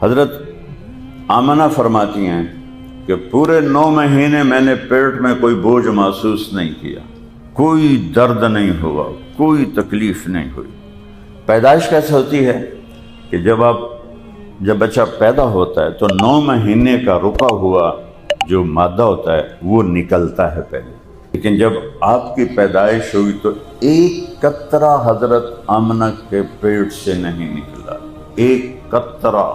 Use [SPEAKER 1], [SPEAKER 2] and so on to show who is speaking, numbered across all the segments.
[SPEAKER 1] حضرت آمنہ فرماتی ہیں کہ پورے 9 مہینے میں نے پیٹ میں کوئی بوجھ محسوس نہیں کیا، کوئی درد نہیں ہوا، کوئی تکلیف نہیں ہوئی۔ پیدائش کیسے ہوتی ہے کہ جب بچہ پیدا ہوتا ہے تو 9 مہینے کا رکا ہوا جو مادہ ہوتا ہے وہ نکلتا ہے پہلے، لیکن جب آپ کی پیدائش ہوئی تو ایک قطرہ حضرت آمنہ کے پیٹ سے نہیں نکلا، ایک قطرہ۔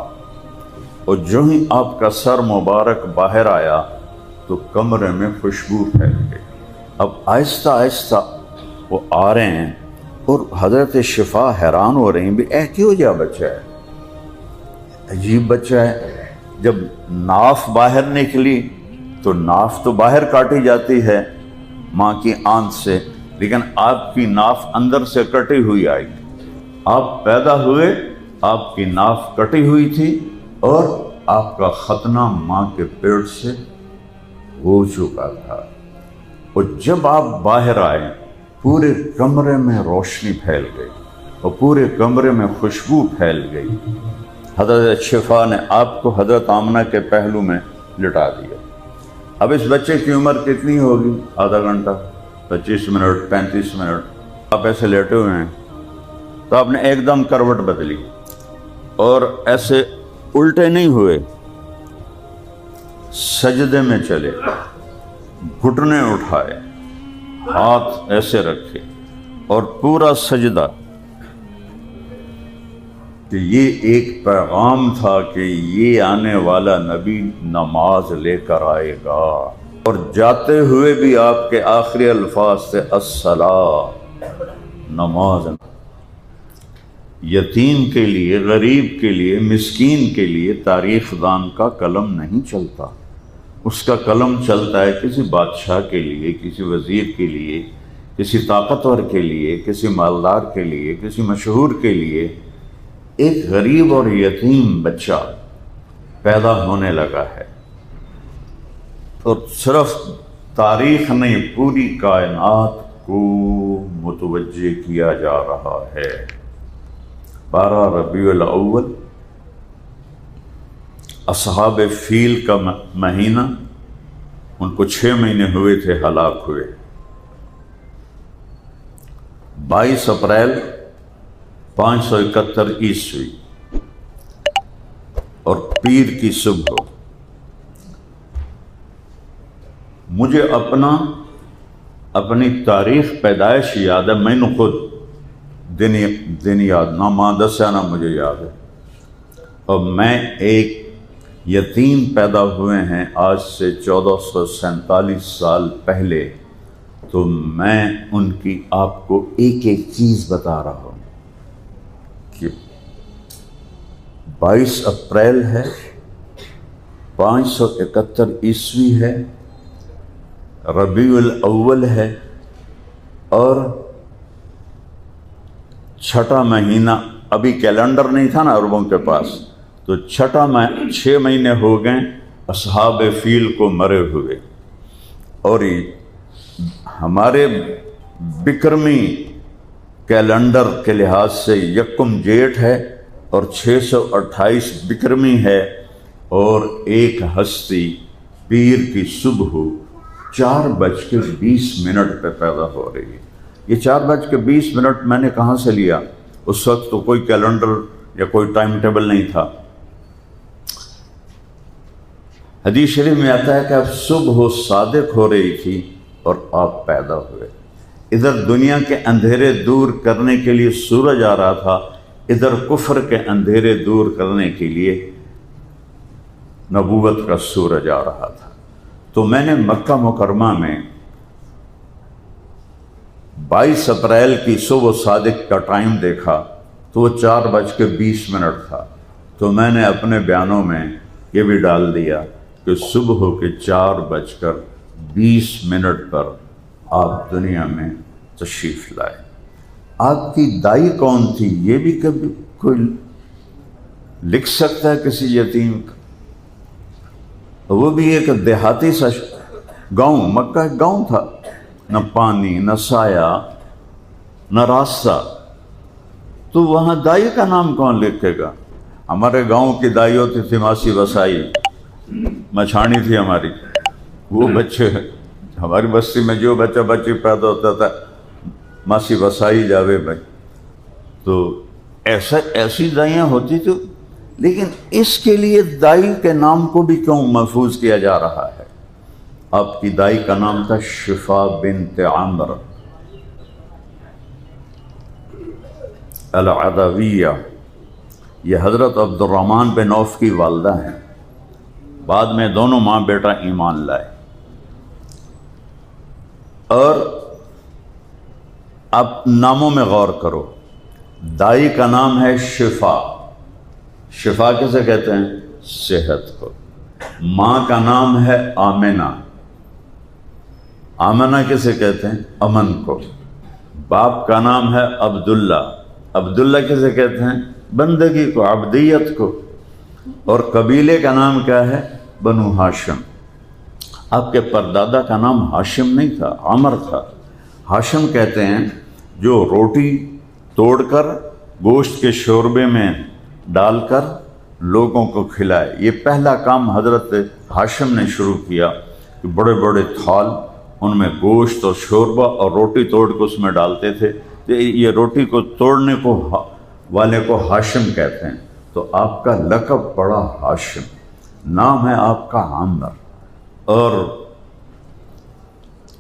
[SPEAKER 1] اور جو ہی آپ کا سر مبارک باہر آیا تو کمرے میں خوشبو پھیل گئی۔ اب آہستہ آہستہ وہ آ رہے ہیں اور حضرت شفا حیران ہو رہی ہیں بھی کیوں جا بچہ ہے، عجیب بچہ ہے۔ جب ناف باہر نکلی تو ناف تو باہر کاٹی جاتی ہے ماں کی آنت سے، لیکن آپ کی ناف اندر سے کٹی ہوئی آئی۔ آپ پیدا ہوئے، آپ کی ناف کٹی ہوئی تھی اور آپ کا ختنہ ماں کے پیٹ سے ہو چکا تھا۔ اور جب آپ باہر آئے پورے کمرے میں روشنی پھیل گئی اور پورے کمرے میں خوشبو پھیل گئی۔ حضرت شفا نے آپ کو حضرت آمنہ کے پہلو میں لٹا دیا۔ اب اس بچے کی عمر کتنی ہوگی؟ آدھا گھنٹہ، 25 منٹ، 35 منٹ۔ آپ ایسے لیٹے ہوئے ہیں تو آپ نے ایک دم کروٹ بدلی اور ایسے الٹے نہیں ہوئے، سجدے میں چلے، گھٹنے اٹھائے، ہاتھ ایسے رکھے اور پورا سجدہ۔ کہ یہ ایک پیغام تھا کہ یہ آنے والا نبی نماز لے کر آئے گا، اور جاتے ہوئے بھی آپ کے آخری الفاظ تھے الصلاۃ، نماز۔ یتیم کے لیے، غریب کے لیے، مسکین کے لیے تاریخ دان کا قلم نہیں چلتا، اس کا قلم چلتا ہے کسی بادشاہ کے لیے، کسی وزیر کے لیے، کسی طاقتور کے لیے، کسی مالدار کے لیے، کسی مشہور کے لیے۔ ایک غریب اور یتیم بچہ پیدا ہونے لگا ہے اور صرف تاریخ نہیں، پوری کائنات کو متوجہ کیا جا رہا ہے۔ 12 ربیع الاول اصحاب فیل کا مہینہ، ان کو 6 مہینے ہوئے تھے ہلاک ہوئے۔ 22 اپریل 571 عیسوی اور پیر کی صبح، مجھے اپنی تاریخ پیدائش یاد ہے، میں نے خود دن یاد نہ ماں دسیا نہ مجھے یاد ہے، اور میں ایک یتیم پیدا ہوئے ہیں آج سے 1447 سال پہلے، تو میں ان کی آپ کو ایک ایک چیز بتا رہا ہوں کہ 22 اپریل ہے، 571 عیسوی ہے، ربیع الاول ہے، اور 6واں مہینہ، ابھی کیلنڈر نہیں تھا نا عربوں کے پاس، تو 6 مہینے ہو گئے اصحاب فیل کو مرے ہوئے، اور ہمارے بکرمی کیلنڈر کے لحاظ سے 1 جیٹھ ہے اور 628 بکرمی ہے، اور ایک ہستی پیر کی صبح 4:20 پہ پیدا ہو رہی ہے۔ یہ 4:20 میں نے کہاں سے لیا؟ اس وقت تو کوئی کیلنڈر یا کوئی ٹائم ٹیبل نہیں تھا۔ حدیث شریف میں آتا ہے کہ اب صبح صادق ہو رہی تھی اور آپ پیدا ہوئے۔ ادھر دنیا کے اندھیرے دور کرنے کے لیے سورج آ رہا تھا، ادھر کفر کے اندھیرے دور کرنے کے لیے نبوت کا سورج آ رہا تھا۔ تو میں نے مکہ مکرمہ میں 22 اپریل کی صبح صادق کا ٹائم دیکھا تو وہ 4:20 تھا، تو میں نے اپنے بیانوں میں یہ بھی ڈال دیا کہ صبح کے 4:20 پر آپ دنیا میں تشریف لائے۔ آپ کی دائی کون تھی یہ بھی کبھی کوئی لکھ سکتا ہے کسی یتیم کا؟ وہ بھی ایک دیہاتی سا گاؤں، مکہ ایک گاؤں تھا، نہ پانی، نہ سایہ، نہ راستہ، تو وہاں دائی کا نام کون لکھے گا؟ ہمارے گاؤں کی دائی ہوتی تھی ماسی وسائی، مچھانی تھی ہماری، وہ بچے ہماری بستی میں جو بچہ بچی پیدا ہوتا تھا ماسی وسائی جاوے بھائی، تو ایسی دائیاں ہوتی تھی. لیکن اس کے لیے دائی کے نام کو بھی کیوں محفوظ کیا جا رہا ہے؟ آپ کی دائی کا نام تھا شفا بنت عمر العدویہ. یہ حضرت عبد الرحمن بن عوف کی والدہ ہیں. بعد میں دونوں ماں بیٹا ایمان لائے. اور اب ناموں میں غور کرو. دائی کا نام ہے شفا. شفا کسے کہتے ہیں؟ صحت کو. ماں کا نام ہے آمنہ. آمنہ کسے کہتے ہیں؟ امن کو. باپ کا نام ہے عبداللہ. عبداللہ کسے کہتے ہیں؟ بندگی کو، عبدیت کو. اور قبیلے کا نام کیا ہے؟ بنو ہاشم. آپ کے پردادا کا نام ہاشم نہیں تھا، عمر تھا. ہاشم کہتے ہیں جو روٹی توڑ کر گوشت کے شوربے میں ڈال کر لوگوں کو کھلائے. یہ پہلا کام حضرت ہاشم نے شروع کیا کہ بڑے بڑے تھال، ان میں گوشت اور شوربہ اور روٹی توڑ کے اس میں ڈالتے تھے. یہ روٹی کو توڑنے کو والے کو ہاشم کہتے ہیں. تو آپ کا لقب پڑا ہاشم، نام ہے آپ کا عامر. اور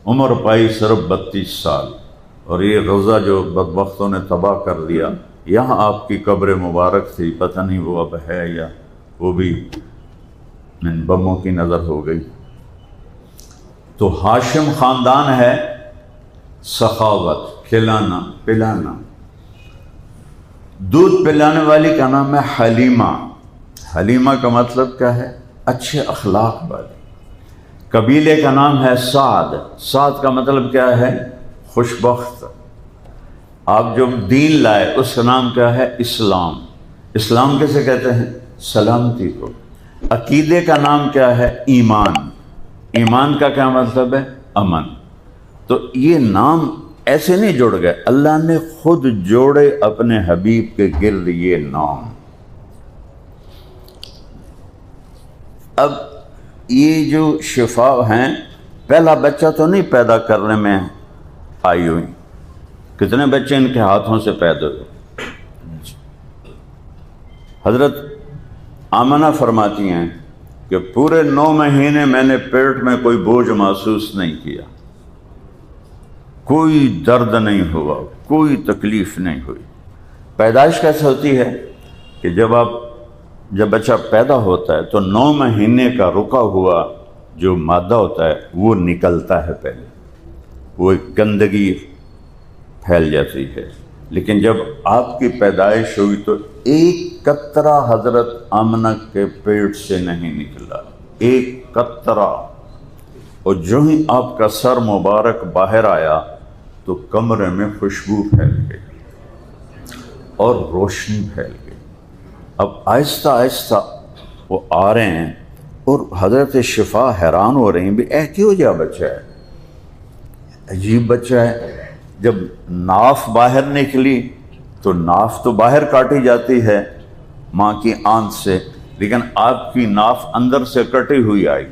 [SPEAKER 1] عمر پائی صرف 32 سال. اور یہ روزہ جو بدبختوں نے تباہ کر دیا، یہاں آپ کی قبر مبارک تھی. پتہ نہیں وہ اب ہے یا وہ بھی بموں کی نظر ہو گئی. تو ہاشم خاندان ہے سخاوت، کھلانا پلانا. دودھ پلانے والی کا نام ہے حلیمہ. حلیمہ کا مطلب کیا ہے؟ اچھے اخلاق والی. قبیلے کا نام ہے سعد. سعد کا مطلب کیا ہے؟ خوش بخت. آپ جو دین لائے اس کا نام کیا ہے؟ اسلام. اسلام کیسے کہتے ہیں؟ سلامتی کو. عقیدے کا نام کیا ہے؟ ایمان. ایمان کا کیا مطلب ہے؟ امن. تو یہ نام ایسے نہیں جڑ گئے، اللہ نے خود جوڑے اپنے حبیب کے گرد یہ نام. اب یہ جو شفا ہیں، پہلا بچہ تو نہیں پیدا کرنے میں آئی ہوئی. کتنے بچے ان کے ہاتھوں سے پیدا ہوئے. حضرت آمنہ فرماتی ہیں کہ پورے 9 مہینے میں نے پیٹ میں کوئی بوجھ محسوس نہیں کیا، کوئی درد نہیں ہوا، کوئی تکلیف نہیں ہوئی. پیدائش کیسے ہوتی ہے کہ جب بچہ پیدا ہوتا ہے تو 9 مہینے کا رکا ہوا جو مادہ ہوتا ہے وہ نکلتا ہے. پہلے وہ ایک گندگی پھیل جاتی ہے. لیکن جب آپ کی پیدائش ہوئی تو ایک قطرہ حضرت آمنہ کے پیٹ سے نہیں نکلا، ایک قطرہ. اور جو ہی آپ کا سر مبارک باہر آیا تو کمرے میں خوشبو پھیل گئی اور روشنی پھیل گئی. اب آہستہ آہستہ وہ آ رہے ہیں اور حضرت شفا حیران ہو رہی ہیں بھی کیوں جا بچہ ہے، عجیب بچہ ہے. جب ناف باہر نکلی تو ناف تو باہر کاٹی جاتی ہے ماں کی آنت سے، لیکن آپ کی ناف اندر سے کٹی ہوئی آئی.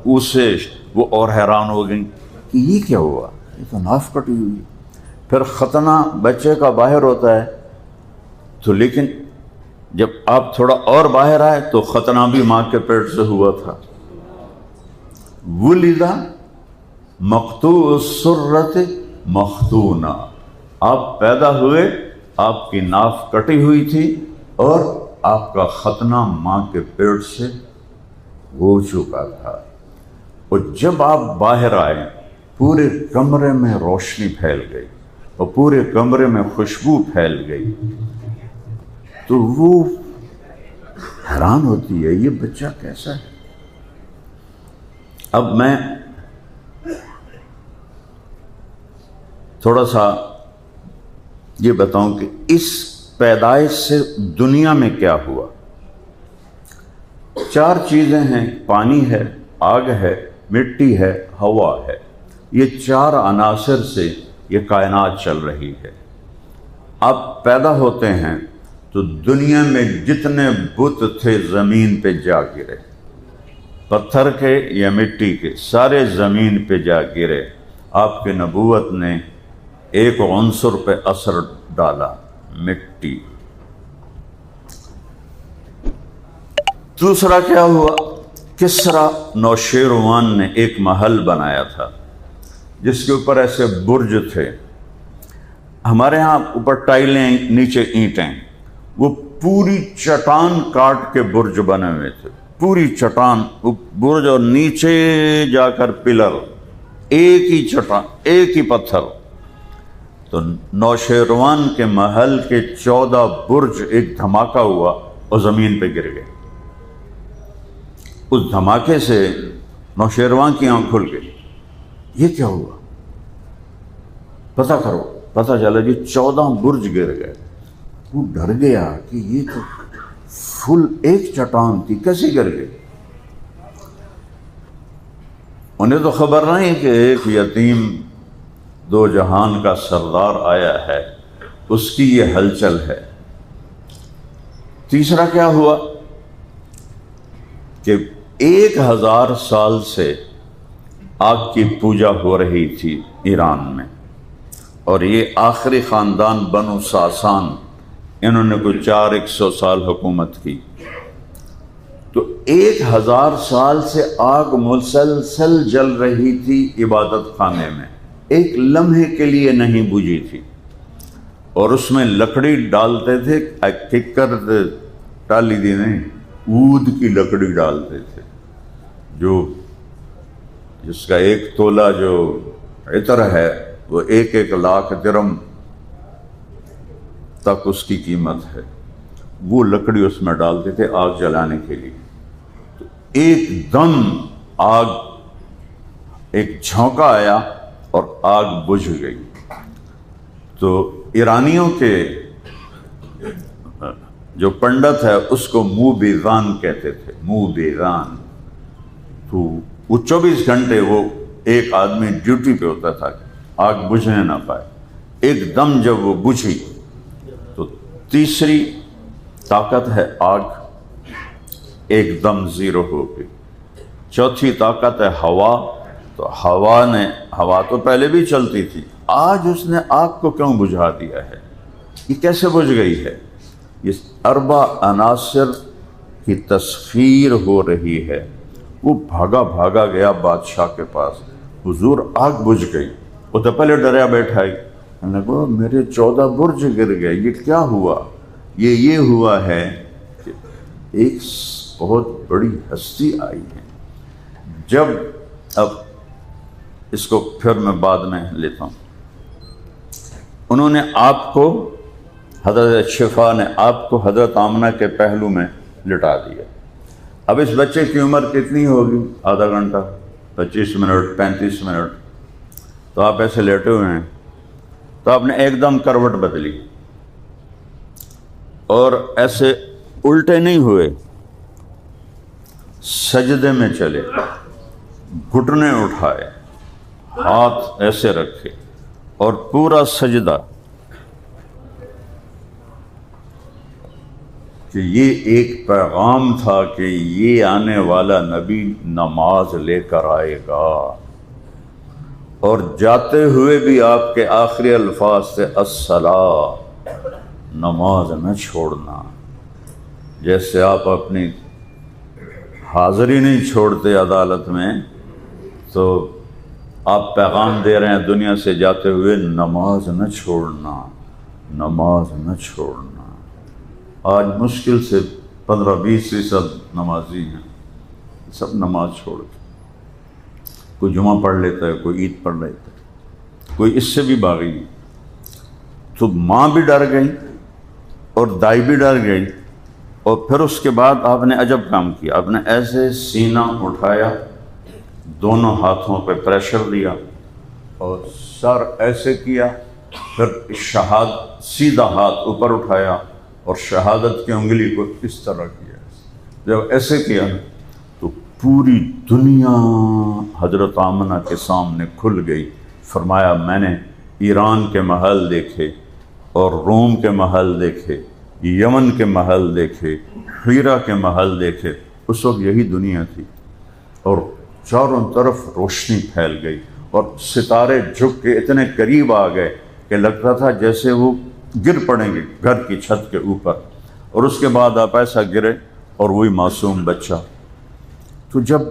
[SPEAKER 1] اسے وہ اور حیران ہو گئی کہ یہ کیا ہوا، یہ تو ناف کٹی ہوئی. پھر ختنہ بچے کا باہر ہوتا ہے تو لیکن جب آپ تھوڑا اور باہر آئے تو ختنہ بھی ماں کے پیٹ سے ہوا تھا. ولدہ مقطوع السرۃ مختونہ. آپ پیدا ہوئے، آپ کی ناف کٹی ہوئی تھی اور آپ کا ختنہ ماں کے پیٹ سے ہو چکا تھا. اور جب آپ باہر آئے پورے کمرے میں روشنی پھیل گئی اور پورے کمرے میں خوشبو پھیل گئی. تو وہ حیران ہوتی ہے یہ بچہ کیسا ہے. اب میں تھوڑا سا یہ بتاؤں کہ اس پیدائش سے دنیا میں کیا ہوا. 4 چیزیں ہیں، پانی ہے، آگ ہے، مٹی ہے، ہوا ہے. یہ 4 عناصر سے یہ کائنات چل رہی ہے. آپ پیدا ہوتے ہیں تو دنیا میں جتنے بت تھے زمین پہ جا گرے، پتھر کے یا مٹی کے، سارے زمین پہ جا گرے۔ آپ کی نبوت نے ایک عنصر پہ اثر ڈالا، مٹی۔ دوسرا کیا ہوا؟ کسرا نوشیروان نے ایک محل بنایا تھا جس کے اوپر ایسے برج تھے، ہمارے ہاں اوپر ٹائلیں نیچے اینٹیں، وہ پوری چٹان کاٹ کے برج بنے ہوئے تھے، پوری چٹان برج، اور نیچے جا کر پلر، ایک ہی چٹان، ایک ہی پتھر۔ تو نوشیروان کے محل کے 14 برج ایک دھماکہ ہوا اور زمین پہ گر گئے۔ اس دھماکے سے نوشیروان کی آنکھ کھل گئی، یہ کیا ہوا؟ پتہ کرو، پتہ چلا جی 14 برج گر گئے۔ وہ ڈر گیا کہ یہ تو فل ایک چٹان تھی، کیسے گر گئی؟ انہیں تو خبر نہیں کہ ایک یتیم دو جہان کا سردار آیا ہے، اس کی یہ ہلچل ہے۔ تیسرا کیا ہوا کہ 1000 سال سے آگ کی پوجا ہو رہی تھی ایران میں، اور یہ آخری خاندان بنو ساسان، انہوں نے کوئی 400 سال حکومت کی۔ تو 1000 سال سے آگ مسلسل جل رہی تھی عبادت خانے میں، ایک لمحے کے لیے نہیں بجھی تھی، اور اس میں لکڑی ڈالتے تھے، ککر ڈالی دی نہیں، اود کی لکڑی ڈالتے تھے، جس کا 1 تولہ جو عطر ہے وہ 1 لاکھ درم تک اس کی قیمت ہے، وہ لکڑی اس میں ڈالتے تھے آگ جلانے کے لیے۔ تو ایک دم آگ، ایک جھونکا آیا اور آگ بجھ گئی۔ تو ایرانیوں کے جو پنڈت ہے اس کو منہ بیزان کہتے تھے، منہ بیزان۔ تو وہ 24 گھنٹے وہ ایک آدمی ڈیوٹی پہ ہوتا تھا کہ آگ بجھنے نہ پائے۔ ایک دم جب وہ بجھی تو تیسری طاقت ہے آگ، ایک دم زیرو ہو گئی۔ چوتھی طاقت ہے ہوا، تو ہوا تو پہلے بھی چلتی تھی، آج اس نے آگ کو کیوں بجھا دیا ہے؟ یہ کیسے بجھ گئی ہے؟ یہ 4 عناصر کی تسخیر ہو رہی ہے۔ وہ بھاگا گیا بادشاہ کے پاس، حضور آگ بجھ گئی۔ وہ تو پہلے ڈریا بیٹھا ہی، انہوں نے کہا میرے 14 برج گر گئے، یہ کیا ہوا؟ یہ ہوا ہے کہ ایک بہت بڑی ہستی آئی ہے۔ جب اب اس کو پھر میں بعد میں لیتا ہوں، انہوں نے آپ کو، حضرت شفا نے آپ کو حضرت آمنہ کے پہلو میں لٹا دیا۔ اب اس بچے کی عمر کتنی ہوگی؟ آدھا گھنٹہ، 25 منٹ، 35 منٹ۔ تو آپ ایسے لیٹے ہوئے ہیں، تو آپ نے ایک دم کروٹ بدلی اور ایسے الٹے نہیں ہوئے، سجدے میں چلے، گھٹنے اٹھائے، ہاتھ ایسے رکھے اور پورا سجدہ، کہ یہ ایک پیغام تھا کہ یہ آنے والا نبی نماز لے کر آئے گا، اور جاتے ہوئے بھی آپ کے آخری الفاظ سے الصلاۃ، نماز نہ چھوڑنا۔ جیسے آپ اپنی حاضری نہیں چھوڑتے عدالت میں، تو آپ پیغام دے رہے ہیں دنیا سے جاتے ہوئے، نماز نہ چھوڑنا، نماز نہ چھوڑنا۔ آج مشکل سے 15-20% نمازی ہیں، سب نماز چھوڑ کے، کوئی جمعہ پڑھ لیتا ہے، کوئی عید پڑھ لیتا ہے، کوئی اس سے بھی باغی نہیں۔ تو ماں بھی ڈر گئی اور دائی بھی ڈر گئی، اور پھر اس کے بعد آپ نے عجب کام کیا، آپ نے ایسے سینہ اٹھایا، دونوں ہاتھوں پہ پریشر دیا اور سر ایسے کیا، پھر سیدھا ہاتھ اوپر اٹھایا اور شہادت کی انگلی کو اس طرح کیا۔ جب ایسے کیا تو پوری دنیا حضرت آمنہ کے سامنے کھل گئی۔ فرمایا میں نے ایران کے محل دیکھے اور روم کے محل دیکھے یمن کے محل دیکھے، حیرہ کے محل دیکھے، اس وقت یہی دنیا تھی، اور چاروں طرف روشنی پھیل گئی اور ستارے جھک کے اتنے قریب آ گئے کہ لگتا تھا جیسے وہ گر پڑیں گے گھر کی چھت کے اوپر، اور اس کے بعد آپ ایسا گرے اور وہی معصوم بچہ۔ تو جب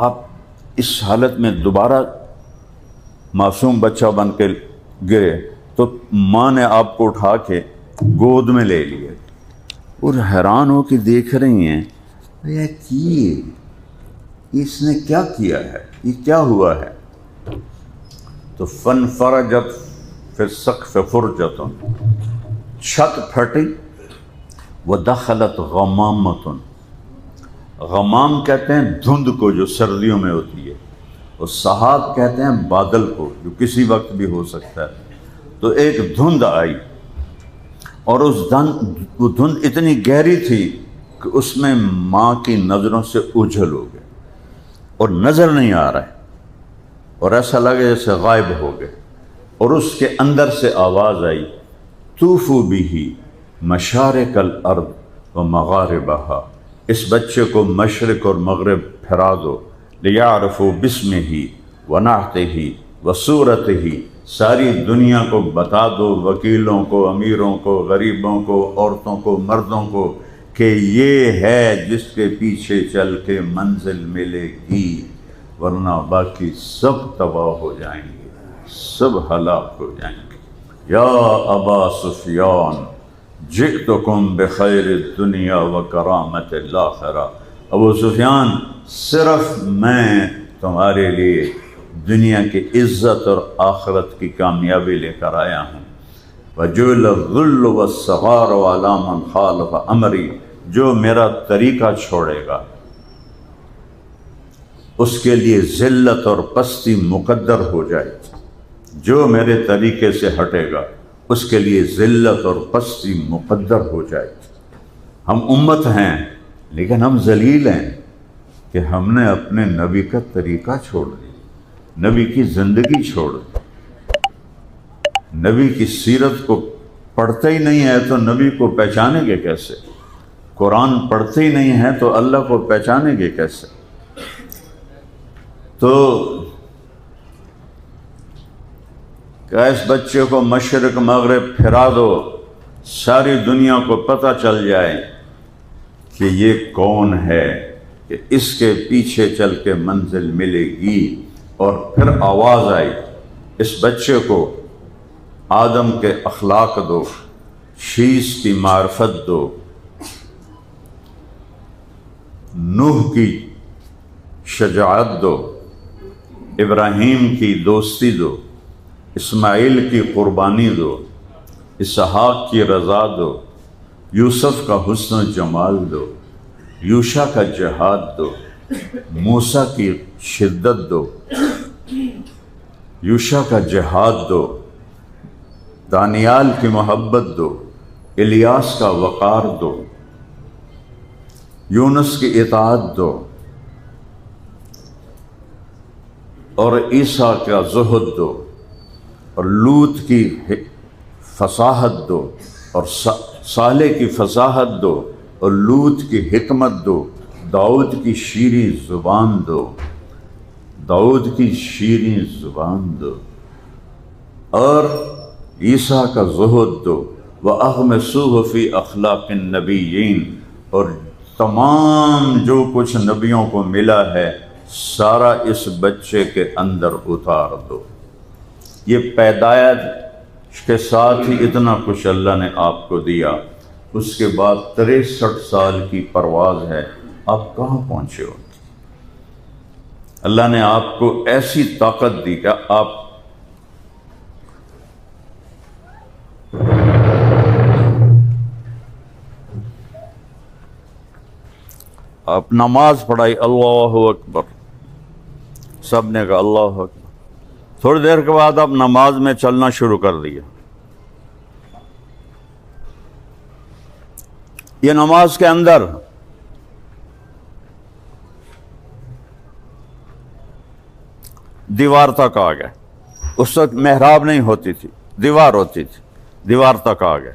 [SPEAKER 1] آپ اس حالت میں دوبارہ معصوم بچہ بن کے گرے تو ماں نے آپ کو اٹھا کے گود میں لے لیے اور حیران ہو کے دیکھ رہی ہیں اس نے کیا کیا ہے، یہ کیا ہوا ہے؟ تو فن فرجت فی السقف فرجۃ، چھت پھٹی، ودخلت غمامۃ، غمام کہتے ہیں دھند کو جو سردیوں میں ہوتی ہے، اور سحاب کہتے ہیں بادل کو جو کسی وقت بھی ہو سکتا ہے۔ تو ایک دھند آئی اور وہ دھند اتنی گہری تھی کہ اس میں ماں کی نظروں سے اوجھل ہو گئے اور نظر نہیں آ رہا ہے، اور ایسا لگے جیسے غائب ہو گئے، اور اس کے اندر سے آواز آئی طوفوا بہ مشارق الارض و مغاربہا، اس بچے کو مشرق اور مغرب پھرا دو، لیعرفوا باسمہ ونعتہ وصورتہ، ساری دنیا کو بتا دو، وکیلوں کو، امیروں کو، غریبوں کو، عورتوں کو، مردوں کو، کہ یہ ہے جس کے پیچھے چل کے منزل ملے گی، ورنہ باقی سب تباہ ہو جائیں گے، سب ہلاک ہو جائیں گے۔ یا ابا سفیان جئتکم بخیر الدنیا وکرامت الآخرہ، ابو سفیان صرف میں تمہارے لیے دنیا کی عزت اور آخرت کی کامیابی لے کر آیا ہوں۔ وجعل الذل والصغار علی من خالف امری، جو میرا طریقہ چھوڑے گا اس کے لیے ذلت اور پستی مقدر ہو جائے، جو میرے طریقے سے ہٹے گا اس کے لیے ذلت اور پستی مقدر ہو جائے۔ ہم امت ہیں لیکن ہم ذلیل ہیں کہ ہم نے اپنے نبی کا طریقہ چھوڑ دیا، نبی کی زندگی چھوڑ دی، نبی کی سیرت کو پڑھتے ہی نہیں ہے تو نبی کو پہچانیں گے کیسے؟ قرآن پڑھتے ہی نہیں ہے تو اللہ کو پہچانیں گے کیسے؟ تو کہ اس بچے کو مشرق مغرب پھرا دو، ساری دنیا کو پتہ چل جائے کہ یہ کون ہے، کہ اس کے پیچھے چل کے منزل ملے گی۔ اور پھر آواز آئی اس بچے کو آدم کے اخلاق دو، شیش کی معرفت دو، نوح کی شجاعت دو، ابراہیم کی دوستی دو، اسماعیل کی قربانی دو، اسحاق کی رضا دو، یوسف کا حسن و جمال دو، یوشع کا جہاد دو، موسیٰ کی شدت دو، یوشع کا جہاد دو، دانیال کی محبت دو، الیاس کا وقار دو، یونس کی اطاعت دو، اور عیسیٰ کا زہد دو، اور لوط کی فصاحت دو، اور صالح کی فصاحت دو، اور لوط کی حکمت دو، داؤد کی شیریں زبان دو، داؤد کی شیریں زبان دو، اور عیسیٰ کا زہد دو، وَأَغْمِسُوهُ فِي أَخْلَاقِ النَّبِيِّينَ، اور تمام جو کچھ نبیوں کو ملا ہے سارا اس بچے کے اندر اتار دو۔ یہ پیدائش کے ساتھ ہی اتنا کچھ اللہ نے آپ کو دیا، اس کے بعد 63 سال کی پرواز ہے، آپ کہاں پہنچے ہو؟ اللہ نے آپ کو ایسی طاقت دی کہ آپ نماز پڑھائی، اللہ اکبر، سب نے کہا اللہ اکبر، تھوڑی دیر کے بعد آپ نماز میں چلنا شروع کر دیا۔ یہ نماز کے اندر دیوار تک آ گئے، اس وقت محراب نہیں ہوتی تھی، دیوار ہوتی تھی، دیوار تک آ گئے،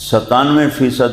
[SPEAKER 1] 97%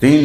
[SPEAKER 1] 3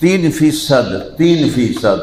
[SPEAKER 1] 3%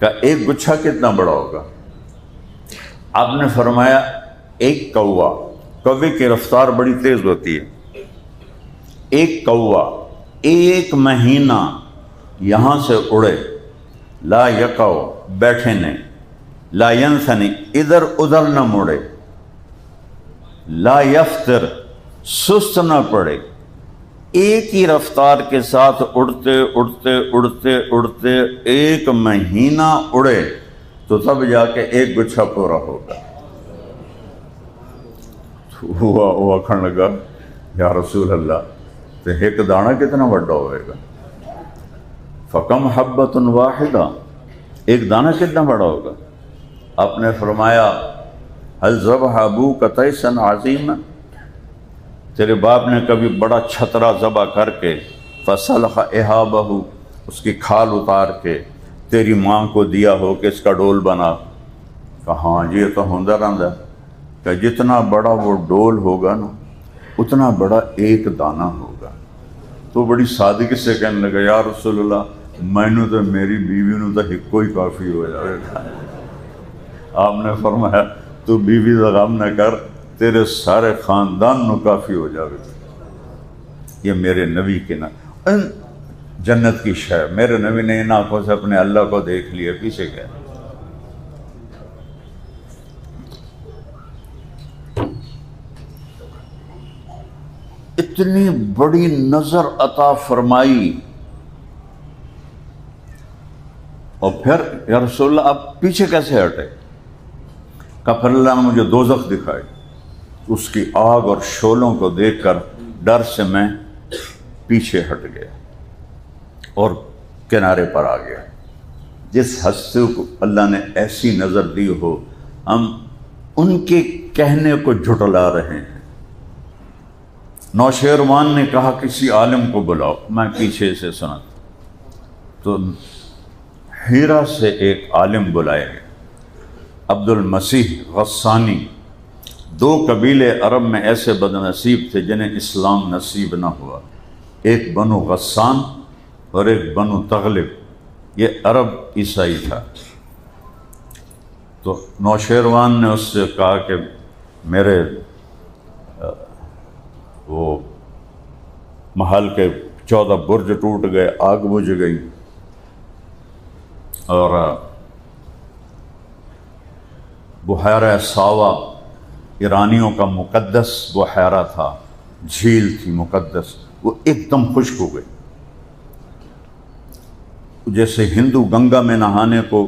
[SPEAKER 1] کہ ایک گچھا کتنا بڑا ہوگا؟ آپ نے فرمایا ایک کوا، کوے کی رفتار بڑی تیز ہوتی ہے، ایک کوا ایک مہینہ یہاں سے اڑے، لا یقع بیٹھے نہیں، لا ینثنی ادھر ادھر نہ مڑے، لا یفتر سست نہ پڑے، ایک ہی رفتار کے ساتھ اڑتے اڑتے اڑتے اڑتے ایک مہینہ اڑے تو تب جا کے ایک گچھا پورا ہوگا۔ وہ آکھن لگا یا رسول اللہ تو ایک دانہ کتنا بڑا ہوئے گا؟ فکم حبۃ واحدہ، ایک دانہ کتنا بڑا ہوگا؟ آپ نے فرمایا حل ذبح ابوک تیسا عظیما، تیرے باپ نے کبھی بڑا چھترا ذبح کر کے فصلح احابہ، اس کی کھال اتار کے تیری ماں کو دیا ہو کہ اس کا ڈول بنا؟ کہاں جی، یہ تو ہوندہ رہندا کہ جتنا بڑا وہ ڈول ہوگا نا اتنا بڑا ایک دانہ ہوگا۔ تو بڑی سادگی سے کہنے لگا یا رسول اللہ مینوں تو میری بیوی نوں تو ہکو ہی کافی ہو جائے گا۔ آپ نے فرمایا تو بیوی دا غم نہ کر، تیرے سارے خاندان نو کافی ہو جائے گا۔ یہ میرے نبی کے نا جنت کی شے، میرے نبی نے ان آنکھوں سے اپنے اللہ کو دیکھ لیا، پیچھے گیا۔ اتنی بڑی نظر عطا فرمائی، اور پھر یا رسول اللہ آپ پیچھے کیسے ہٹے؟ کہ پھر اللہ نے مجھے دوزخ دکھائی، اس کی آگ اور شعلوں کو دیکھ کر ڈر سے میں پیچھے ہٹ گیا اور کنارے پر آ گیا۔ جس ہستی کو اللہ نے ایسی نظر دی ہو، ہم ان کے کہنے کو جھٹلا رہے ہیں۔ نوشیروان نے کہا کسی عالم کو بلاؤ، میں پیچھے سے سنا تو ہیرا سے ایک عالم بلائے گئے، عبد المسیح غسانی۔ دو قبیلے عرب میں ایسے بد نصیب تھے جنہیں اسلام نصیب نہ ہوا، ایک بنو غسان اور ایک بنو تغلب، یہ عرب عیسائی تھا۔ تو نوشیروان نے اس سے کہا کہ میرے وہ محل کے 14 برج ٹوٹ گئے، آگ بجھ گئی، اور بحیرہ ساوا ایرانیوں کا مقدس بحیرہ تھا، جھیل تھی مقدس، وہ ایک دم خشک ہو گئی۔ جیسے ہندو گنگا میں نہانے کو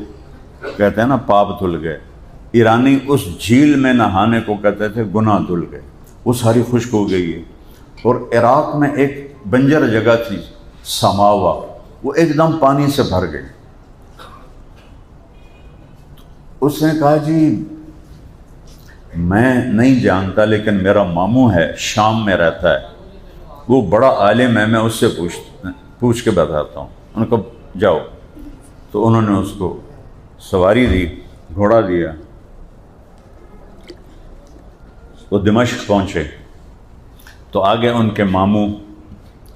[SPEAKER 1] کہتے ہیں نا پاپ دھل گئے، ایرانی اس جھیل میں نہانے کو کہتے تھے گناہ دھل گئے، وہ ساری خشک ہو گئی ہے۔ اور عراق میں ایک بنجر جگہ تھی سماوا، وہ ایک دم پانی سے بھر گئی۔ اس نے کہا جی میں نہیں جانتا لیکن میرا ماموں ہے، شام میں رہتا ہے، وہ بڑا عالم ہے، میں اس سے پوچھ کے بتاتا ہوں۔ ان کو جاؤ، تو انہوں نے اس کو سواری دی، گھوڑا دیا، وہ دمشق پہنچے تو آگے ان کے ماموں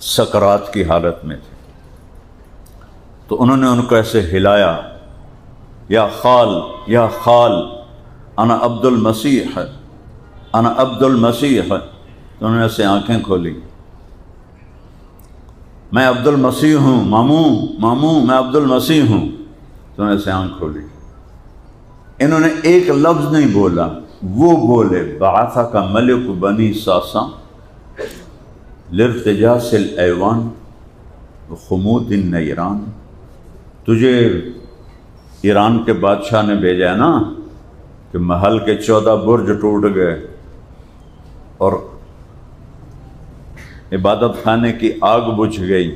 [SPEAKER 1] سکرات کی حالت میں تھے، تو انہوں نے ان کو ایسے ہلایا، یا خال یا خال انا عبد المسیح، انا عبد المسیح، تو انہوں نے ایسے آنکھیں کھولی، میں عبد المسیح ہوں، ماموں ماموں میں عبد المسیح ہوں، تو انہوں نے ایسے آنکھ کھولی۔ انہوں نے ایک لفظ نہیں بولا، وہ بولے بعثک ملک بنی ساسا لارتجاس الایوان خمود النیران، تجھے ایران کے بادشاہ نے بھیجا ہے نا کہ محل کے 14 برج ٹوٹ گئے اور عبادت خانے کی آگ بجھ گئی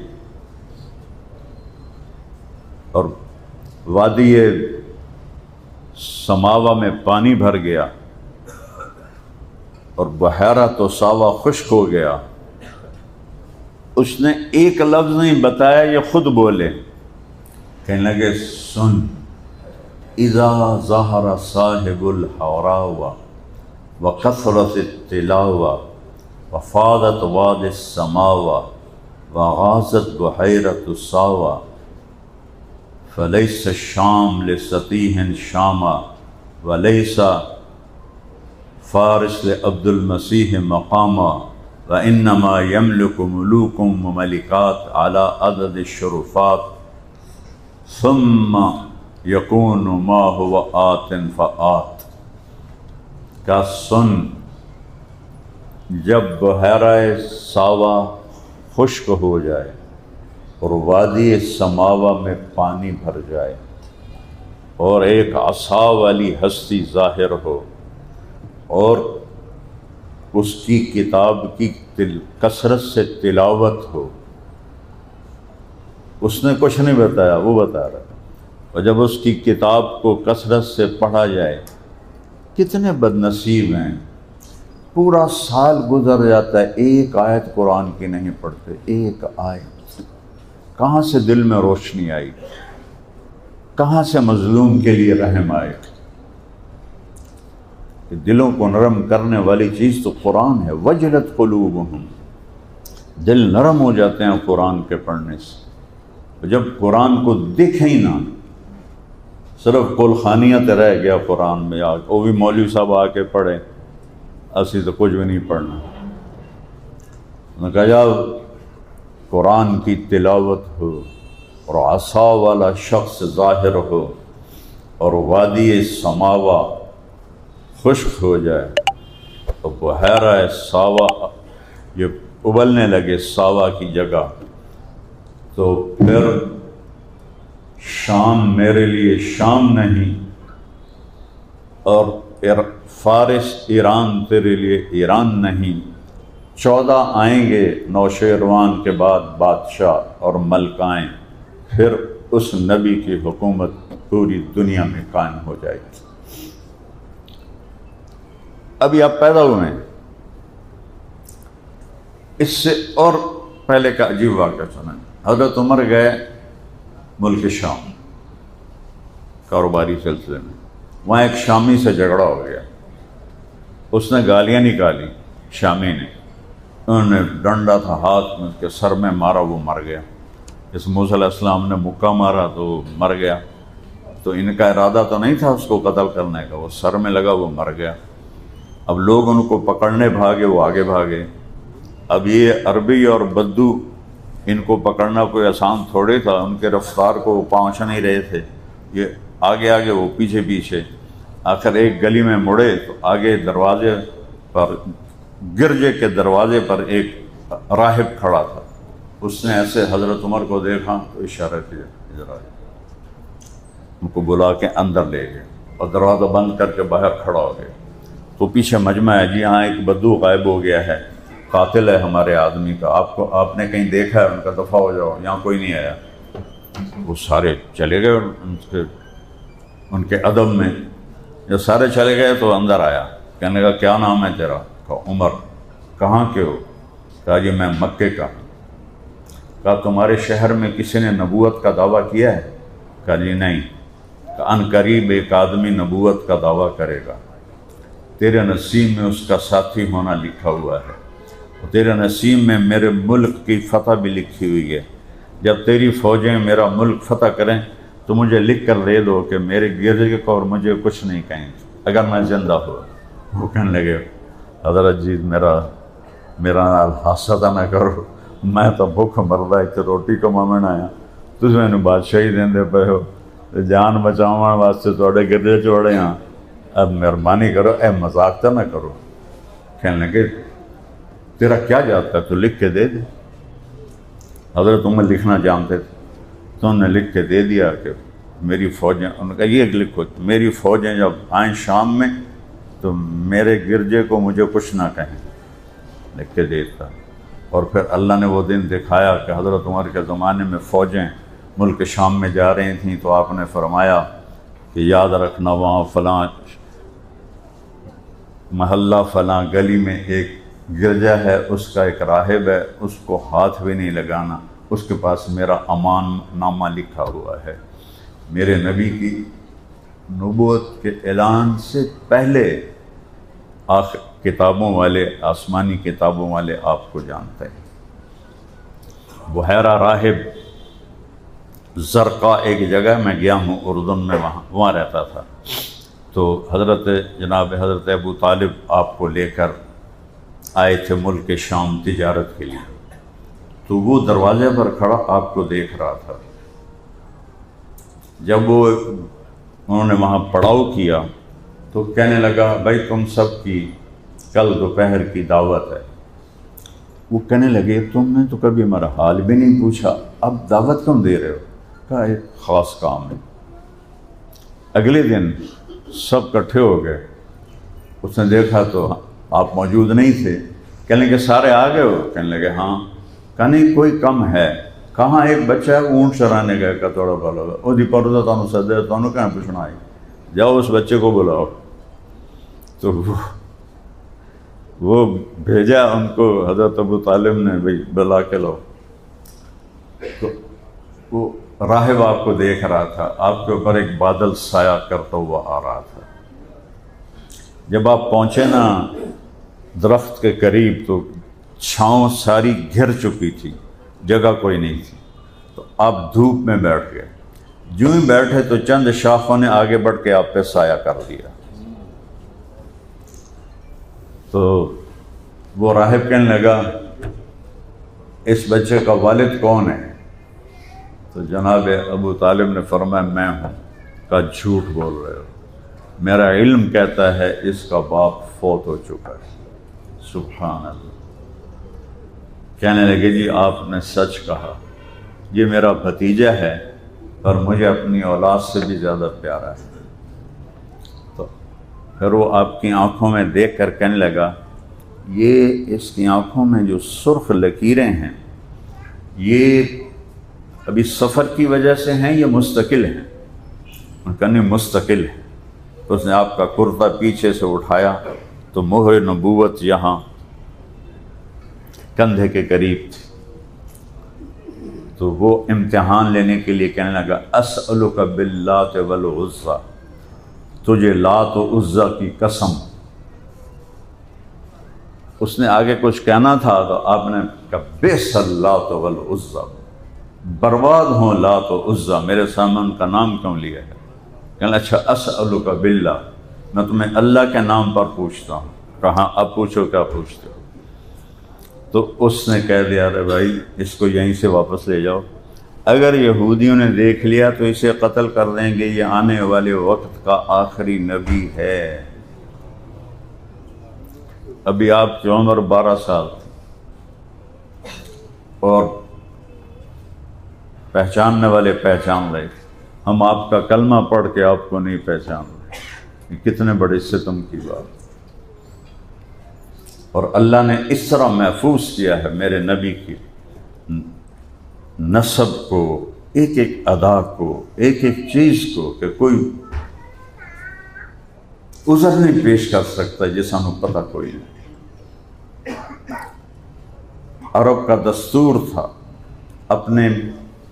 [SPEAKER 1] اور وادی سماوا میں پانی بھر گیا اور بحیرہ تو ساوا خشک ہو گیا۔ اس نے ایک لفظ نہیں بتایا، یہ خود بولے، کہنے لگے سن، اذا ظہر صاحب الحوراء وکثرت التلاوہ وفاضت واد السماوہ وغاضت بحیرۃ الساوہ فلیس الشام لسطیح شاما ولیس فارس لعبد المسیح مقاما وانما یملک ملوک وملکات علی عدد الشرفات ثم یکون ما هو آت فآت۔ کا سن، جب بحیرہ ساوا خشک ہو جائے اور وادی سماوا میں پانی بھر جائے اور ایک عصا والی ہستی ظاہر ہو اور اس کی کتاب کی کثرت سے تلاوت ہو، اس نے کچھ نہیں بتایا، وہ بتا رہا ہے، اور جب اس کی کتاب کو کثرت سے پڑھا جائے، کتنے بد نصیب ہیں، پورا سال گزر جاتا ہے ایک آیت قرآن کی نہیں پڑھتے، ایک آیت۔ کہاں سے دل میں روشنی آئی، کہاں سے مظلوم کے لیے رحم آئے؟ دلوں کو نرم کرنے والی چیز تو قرآن ہے۔ وجلت قلوبہم، دل نرم ہو جاتے ہیں قرآن کے پڑھنے سے۔ جب قرآن کو دیکھیں ہی نہ، صرف قل خانیت رہ گیا قرآن میں، وہ بھی مولوی صاحب آ کے پڑھے، اسی تو کچھ بھی نہیں پڑھنا۔ انہوں نے کہا جب قرآن کی تلاوت ہو اور عصا والا شخص ظاہر ہو اور وادی سماوا خشک ہو جائے تو بحیرہ ساوا یہ ابلنے لگے ساوا کی جگہ، تو پھر شام میرے لیے شام نہیں، اور فارس ایران تیرے لیے ایران نہیں۔ 14 آئیں گے نوشیروان کے بعد بادشاہ اور ملکائیں، پھر اس نبی کی حکومت پوری دنیا میں قائم ہو جائے گی۔ ابھی آپ پیدا ہوئے ہیں، اس سے اور پہلے کا عجیب واقعہ سنیں۔ حضرت عمر گئے ملک شام کاروباری سلسلے میں، وہاں ایک شامی سے جھگڑا ہو گیا، اس نے گالیاں نکالی شامی نے، انہوں نے ڈنڈا تھا ہاتھ میں، اس کے سر میں مارا، وہ مر گیا۔ جس موسیٰ علیہ السلام نے مکہ مارا تو وہ مر گیا، تو ان کا ارادہ تو نہیں تھا اس کو قتل کرنے کا، وہ سر میں لگا، وہ مر گیا۔ اب لوگ ان کو پکڑنے بھاگے، وہ آگے بھاگے۔ اب یہ عربی اور بدو، ان کو پکڑنا کوئی آسان تھوڑے تھا، ان کے رفتار کو وہ پہنچ نہیں رہے تھے، یہ آگے آگے وہ پیچھے پیچھے۔ آخر ایک گلی میں مڑے تو آگے دروازے پر، گرجے کے دروازے پر ایک راہب کھڑا تھا، اس نے ایسے حضرت عمر کو دیکھا تو اشارہ کیا ادھر آئے، ان کو بلا کے اندر لے گئے اور دروازہ بند کر کے باہر کھڑا ہو گئے۔ تو پیچھے مجمع ہے، جی ہاں ایک بدو غائب ہو گیا ہے، قاتل ہے ہمارے آدمی کا، آپ نے کہیں دیکھا ہے؟ ان کا دفع ہو جاؤ، یہاں کوئی نہیں آیا۔ وہ سارے چلے گئے ان کے ادب میں، جب سارے چلے گئے تو اندر آیا، کہنے کا کیا نام ہے تیرا؟ کہا عمر۔ کہاں کے ہو؟ کہا جی میں مکے کا ہوں۔ کہا تمہارے شہر میں کسی نے نبوت کا دعویٰ کیا ہے؟ کہا جی نہیں۔ کہا ان قریب ایک آدمی نبوت کا دعویٰ کرے گا، تیرے نصیب میں اس کا ساتھی ہونا لکھا ہوا ہے، اور تیرے نصیب میں میرے ملک کی فتح بھی لکھی ہوئی ہے۔ جب تیری فوجیں میرا ملک فتح کریں تو مجھے لکھ کر دے دو کہ میرے گرجے کو اور مجھے کچھ نہیں کہیں اگر میں زندہ ہوں۔ وہ کہنے لگے حضرت جی میرا نال حادثہ نہ کرو، میں تو بھوک مردا ایک روٹی کماون آیا، تسی مینوں بادشاہی دیندے پئے ہو، جان بچاؤن واسطے تواڈے گرجے چوڑے ہاں، اب مہربانی کرو، اے مذاق تو نہ کرو۔ کہنے لگے تیرا کیا جاتا ہے، تو لکھ کے دے دے۔ حضرت عمر لکھنا جانتے تھے تو انہوں نے لکھ کے دے دیا کہ میری فوجیں، انہوں نے کہا یہ لکھو میری فوجیں جب آئیں شام میں تو میرے گرجے کو مجھے کچھ نہ کہیں، لکھ کے دیتا۔ اور پھر اللہ نے وہ دن دکھایا کہ حضرت عمر کے زمانے میں فوجیں ملک شام میں جا رہی تھیں، تو آپ نے فرمایا کہ یاد رکھنا وہاں فلاں محلہ فلاں گلی میں ایک گرجا ہے، اس کا ایک راہب ہے، اس کو ہاتھ بھی نہیں لگانا، اس کے پاس میرا امان نامہ لکھا ہوا ہے۔ میرے نبی کی نبوت کے اعلان سے پہلے کتابوں والے، آسمانی کتابوں والے آپ کو جانتے ہیں۔ بحیرہ راہب زرقا ایک جگہ میں گیا ہوں اردن میں، وہاں رہتا تھا، تو جناب حضرت ابو طالب آپ کو لے کر آئے تھے ملک شام تجارت کے لیے، تو وہ دروازے پر کھڑا آپ کو دیکھ رہا تھا۔ جب انہوں نے وہاں پڑاؤ کیا تو کہنے لگا بھائی تم سب کی کل دوپہر کی دعوت ہے۔ وہ کہنے لگے تم نے تو کبھی ہمارا حال بھی نہیں پوچھا، اب دعوت کیوں دے رہے ہو؟ کہا ایک خاص کام ہے۔ اگلے دن سب کٹھے ہو گئے، اس نے دیکھا تو آپ موجود نہیں تھے، کہنے لگے سارے آ گئے ہو؟ کہنے لگے ہاں۔ کہا نہیں کوئی کم ہے؟ کہاں ایک بچہ ہے اونٹ چرانے گئے کا تھوڑا بھلا وہ دی پردہ تانوں سدے تانوں کہاں پوچھنا آئی، جاؤ اس بچے کو بلاؤ۔ تو وہ بھیجا ان کو حضرت ابو طالب نے، بھائی بلا کے لاؤ۔ تو وہ راہب آپ کو دیکھ رہا تھا، آپ کے اوپر ایک بادل سایہ کرتا ہوا آ رہا تھا۔ جب آپ پہنچے نا درخت کے قریب تو چھاؤں ساری گھر چکی تھی، جگہ کوئی نہیں تھی، تو آپ دھوپ میں بیٹھ گئے۔ جو ہی بیٹھے تو چند شاخوں نے آگے بڑھ کے آپ پہ سایہ کر دیا۔ تو وہ راہب کہنے لگا اس بچے کا والد کون ہے؟ تو جناب ابو طالب نے فرمایا میں ہوں۔ کہا جھوٹ بول رہے ہو، میرا علم کہتا ہے اس کا باپ فوت ہو چکا ہے۔ سبحان اللہ۔ کہنے لگے جی آپ نے سچ کہا، یہ میرا بھتیجا ہے اور مجھے اپنی اولاد سے بھی زیادہ پیارا ہے۔ تو پھر وہ آپ کی آنکھوں میں دیکھ کر کہنے لگا یہ اس کی آنکھوں میں جو سرخ لکیریں ہیں یہ ابھی سفر کی وجہ سے ہیں یا مستقل ہیں؟ ان کا نہیں مستقل ہے۔ تو اس نے آپ کا کرتا پیچھے سے اٹھایا تو مہر نبوت یہاں کندھے کے قریب تھی۔ تو وہ امتحان لینے کے لیے کہنے لگا اسألک باللات والعزیٰ، تجھے لات و عزیٰ کی قسم۔ اس نے آگے کچھ کہنا تھا تو آپ نے کہا بئس اللات والعزیٰ، برباد ہوں لات و عزیٰ، میرے سامنے ان کا نام کیوں لیا ہے؟ کہنے اچھا اسألک باللہ، میں تمہیں اللہ کے نام پر پوچھتا ہوں۔ کہاں اب پوچھو کیا پوچھتے ہو؟ تو اس نے کہہ دیا ارے بھائی اس کو یہیں سے واپس لے جاؤ، اگر یہودیوں نے دیکھ لیا تو اسے قتل کر دیں گے، یہ آنے والے وقت کا آخری نبی ہے۔ ابھی آپ کی عمر 12 سال اور پہچاننے والے پہچان رہے، ہم آپ کا کلمہ پڑھ کے آپ کو نہیں پہچان رہے، یہ کتنے بڑے ستم کی بات۔ اور اللہ نے اس طرح محفوظ کیا ہے میرے نبی کی نسب کو، ایک ایک ادا کو، ایک ایک چیز کو، کہ کوئی عذر نہیں پیش کر سکتا جس ہمیں پتہ کوئی نہیں۔ عرب کا دستور تھا اپنے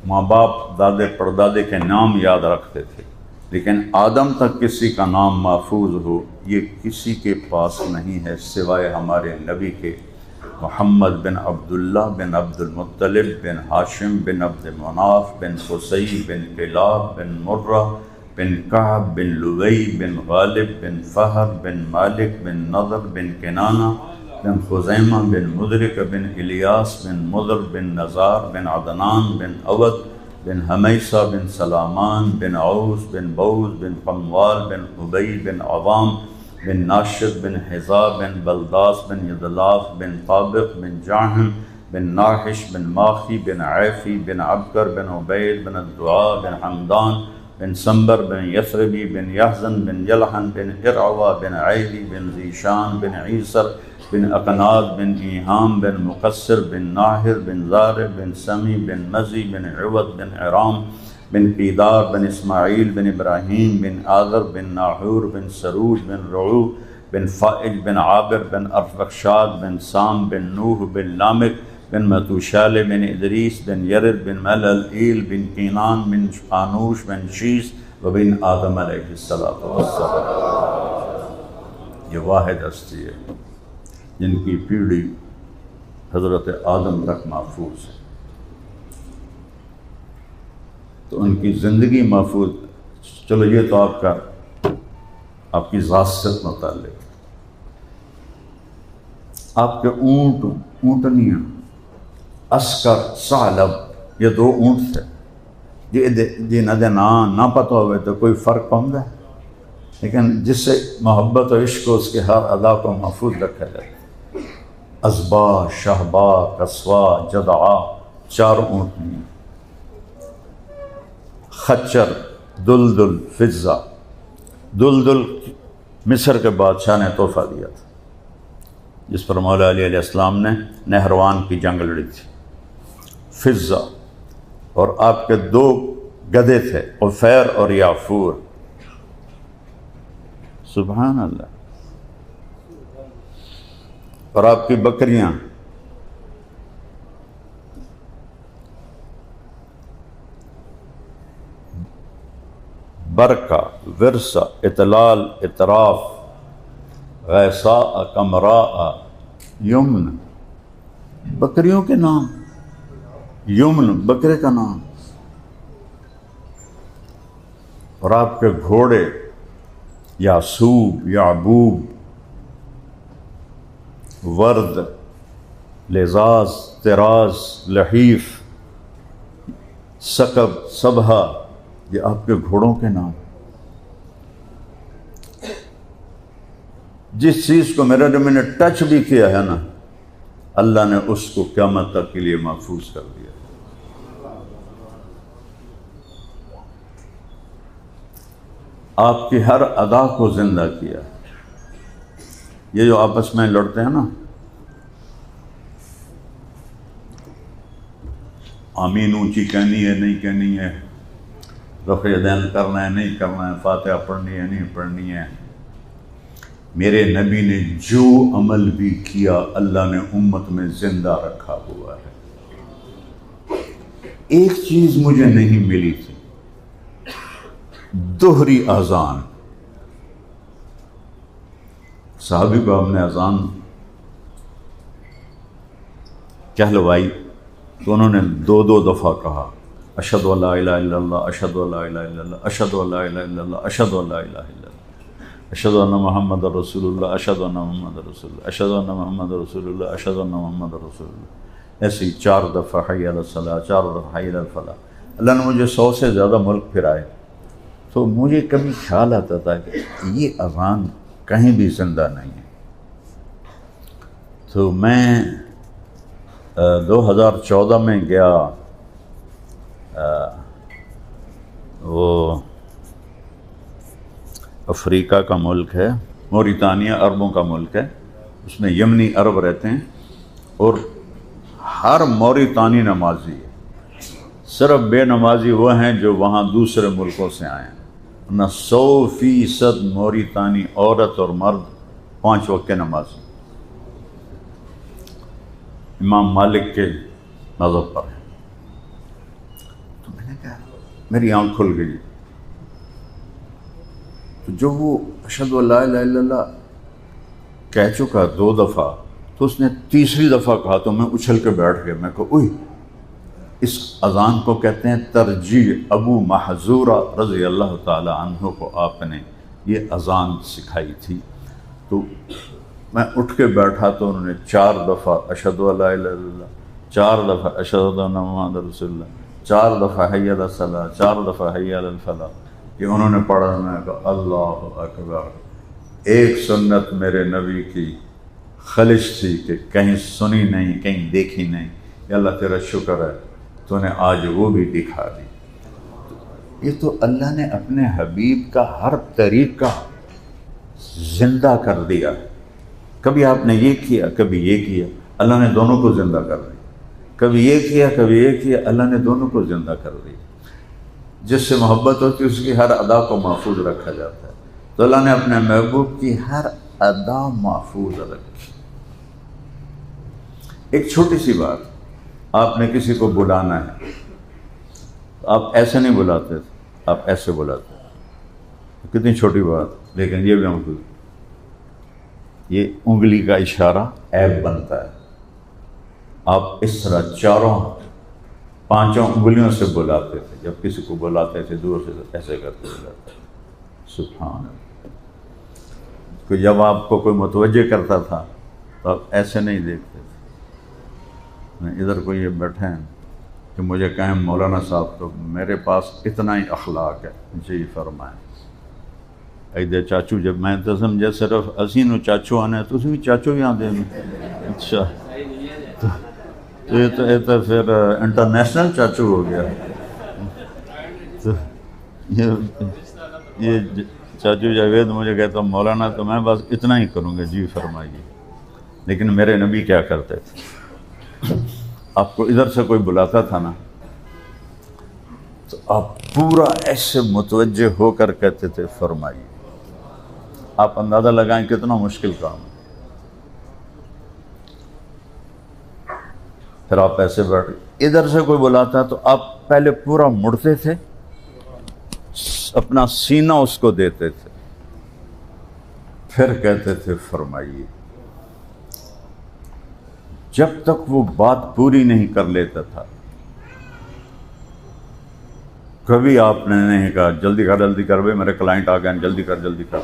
[SPEAKER 1] ماں باپ دادے پردادے کے نام یاد رکھتے تھے، لیکن آدم تک کسی کا نام محفوظ ہو یہ کسی کے پاس نہیں ہے سوائے ہمارے نبی کے، محمد بن عبداللہ بن عبد المطلب بن ہاشم بن عبد مناف بن قصی بن کلاب بن مرہ بن کعب بن لوی بن غالب بن فہر بن مالک بن نضر بن کنانہ بن خزیمہ بن مدرک بن الیاس بن مضر بن نزار بن عدنان بن عود بن حمیسہ بن سلامان بن عوس بن بوز بن قموال بن عبی بن عوام بن ناشد بن حضا بن بلداس بن یدلاف بن طابق بن جاہم بن ناحش بن ماخی بن عیفی بن عبکر بن عبید بن الدعاء بن حمدان بن سنبر بن یثربی بن یحزن بن یلحن بن ارعوا بن عیدی بن ذیشان بن عیسر بن اقناد بن ایہام بن مقصر بن ناہر بن زارب بن سمی بن مزی بن عود بن عرام بن قیدار بن اسماعیل بن ابراہیم بن آذر بن ناحور بن سروج بن رعو بن فائج بن عابر بن ارفخشاد بن سام بن نوح بن لامک بن متوشال بن ادریس بن یرد بن ملعیل بن کینان بن آنوش بن شیس و بن آدم علیہ السلام۔ یہ واحد ہستی ہے جن کی پیڑھی حضرت آدم تک محفوظ ہے۔ تو ان کی زندگی محفوظ. چلو یہ تو آپ کی ذات سے متعلق. آپ کے اونٹنیاں عسکر ثعلب یہ 2 اونٹ تھے جنہاں دے نہ پتہ ہوئے تو کوئی فرق پاؤں ہے، لیکن جس سے محبت و عشق کو اس کے ہر ادا کو محفوظ رکھا جائے. ازبا، شہبا، کسوا، جدعا 4 اونٹنیاں. خچر، دلدل، فضہ. دلدل مصر کے بادشاہ نے تحفہ دیا تھا، جس پر مولا علی علیہ السلام نے نہروان کی جنگ لڑی تھی. فضہ، اور آپ کے 2 گدھے تھے، عفیر اور یافور. سبحان اللہ. اور آپ کی بکریاں برکہ، ورثہ، اطلال، اطراف، غیثاء، کمراء، یمن. بکریوں کے نام. یمن بکرے کا نام. اور آپ کے گھوڑے یاسوب، یعبوب، ورد، لزاز، طراز، لحیف، سکب، صبحہ، یہ آپ کے گھوڑوں کے نام. جس چیز کو میں نے ٹچ بھی کیا ہے نا، اللہ نے اس کو قیامت تک کے لیے محفوظ کر دیا. آپ کی ہر ادا کو زندہ کیا. یہ جو آپس میں لڑتے ہیں نا، آمین اونچی کہنی ہے نہیں کہنی ہے، رفع یدین کرنا ہے نہیں کرنا ہے، فاتحہ پڑھنی ہے نہیں پڑھنی ہے، میرے نبی نے جو عمل بھی کیا اللہ نے امت میں زندہ رکھا ہوا ہے. ایک چیز مجھے نہیں ملی تھی، دوہری اذان. صحابی کو ہم نے اذان کہلوائی تو انہوں نے 2 دفعہ کہا، اشہد ان لا الہ الا اللہ، اشہد ان لا الہ الا اللہ، اشہد ان لا الہ الا اللہ، اشہد ان لا الہ الا اللہ، اشہد ان محمد رسول اللہ، اشہد ان محمد رسول اللہ، اشہد ان محمد رسول اللہ، اشہد ان محمد رسول اللہ. ایسے ہی 4 دفعہ حی علی الصلاۃ، 4 دفعہ حی علی الفلاح. اللہ نے مجھے 100 سے زیادہ ملک پھرائے تو مجھے کبھی خیال آتا تھا کہ یہ اذان کہیں بھی زندہ نہیں ہے. تو میں 2014 میں گیا، وہ افریقہ کا ملک ہے، موریتانیہ، عربوں کا ملک ہے، اس میں یمنی عرب رہتے ہیں، اور ہر موریتانی نمازی ہے. صرف بے نمازی وہ ہیں جو وہاں دوسرے ملکوں سے آئے ہیں، ورنہ 100% موریتانی عورت اور مرد 5 وقت کے نمازی امام مالک کے مذہب پر ہیں. تو میں نے کہا، میری آنکھ کھل گئی. تو جو وہ اشہد ان لا الہ الا اللہ کہہ چکا 2 دفعہ، تو اس نے تیسری دفعہ کہا تو میں اچھل کے بیٹھ گیا. میں کہا اوئی، اس اذان کو کہتے ہیں ترجیح. ابو محذورہ رضی اللہ تعالی عنہ کو آپ نے یہ اذان سکھائی تھی. تو میں اٹھ کے بیٹھا تو انہوں نے 4 دفعہ اشہد ان لا الہ الا اللہ، 4 دفعہ اشہد ان محمد رسول اللہ، 4 دفعہ حی علی الصلاۃ، 4 دفعہ حی علی الفلاح. یہ انہوں نے پڑھا. میں کہا اللہ اکبر. ایک سنت میرے نبی کی خلش تھی کہ کہیں سنی نہیں، کہیں دیکھی نہیں. یا اللہ تیرا شکر ہے تو نے آج وہ بھی دکھا دی. یہ تو اللہ نے اپنے حبیب کا ہر طریقہ زندہ کر دیا. کبھی آپ نے یہ کیا، کبھی یہ کیا، اللہ نے دونوں کو زندہ کر دیا. کبھی یہ کیا، کبھی یہ کیا، اللہ نے دونوں کو زندہ کر دیا. جس سے محبت ہوتی ہے اس کی ہر ادا کو محفوظ رکھا جاتا ہے. تو اللہ نے اپنے محبوب کی ہر ادا محفوظ رکھی. ایک چھوٹی سی بات، آپ نے کسی کو بلانا ہے، آپ ایسے نہیں بلاتے تھے، آپ ایسے بلاتے. کتنی چھوٹی بات، لیکن یہ بھی ہم کو یہ انگلی کا اشارہ عیب بنتا ہے. آپ اس طرح چاروں 5 انگلیوں سے بلاتے تھے، جب کسی کو بلاتے تھے دور سے ایسے کرتے بلاتے. سبحان اللہ. کہ جب آپ کو کوئی متوجہ کرتا تھا تو آپ ایسے نہیں دیکھتے تھے. ادھر کوئی یہ بیٹھے ہیں کہ مجھے کہیں مولانا صاحب تو میرے پاس اتنا ہی اخلاق ہے. جی فرمائیں. ایدے چاچو جب میں تو سمجھے صرف اسینو چاچو آنے تو اسی چاچو ہی آتے ہیں. اچھا یہ تو پھر انٹرنیشنل چاچو ہو گیا. تو یہ چاچو جاوید مجھے کہتا مولانا تو میں بس اتنا ہی کروں گا. جی فرمائیے. لیکن میرے نبی کیا کرتے تھے؟ آپ کو ادھر سے کوئی بلاتا تھا نا تو آپ پورا ایسے متوجہ ہو کر کہتے تھے فرمائیے. آپ اندازہ لگائیں کتنا مشکل کام ہے. پھر آپ ایسے بیٹھ. ادھر سے کوئی بلاتا تو آپ پہلے پورا مڑتے تھے، اپنا سینہ اس کو دیتے تھے، پھر کہتے تھے فرمائیے. جب تک وہ بات پوری نہیں کر لیتا تھا کبھی آپ نے نہیں کہا جلدی کر بھائی میرے کلائنٹ آ گئے جلدی کر.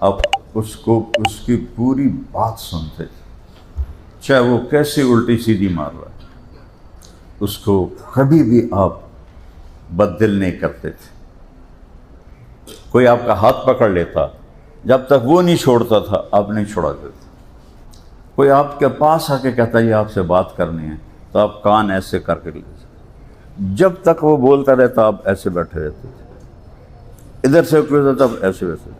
[SPEAKER 1] آپ اس کی پوری بات سنتے تھے، چاہے وہ کیسی الٹی سیدھی مار رہا ہے، اس کو کبھی بھی آپ بددل نہیں کرتے تھے. کوئی آپ کا ہاتھ پکڑ لیتا، جب تک وہ نہیں چھوڑتا تھا آپ نہیں چھوڑاتے تھے. کوئی آپ کے پاس آ کے کہتا یہ آپ سے بات کرنی ہے تو آپ کان ایسے کر کے لیتے. جب تک وہ بولتا رہتا آپ ایسے بیٹھے رہتے تھے. ادھر سے کوئی تب ایسے ویسے.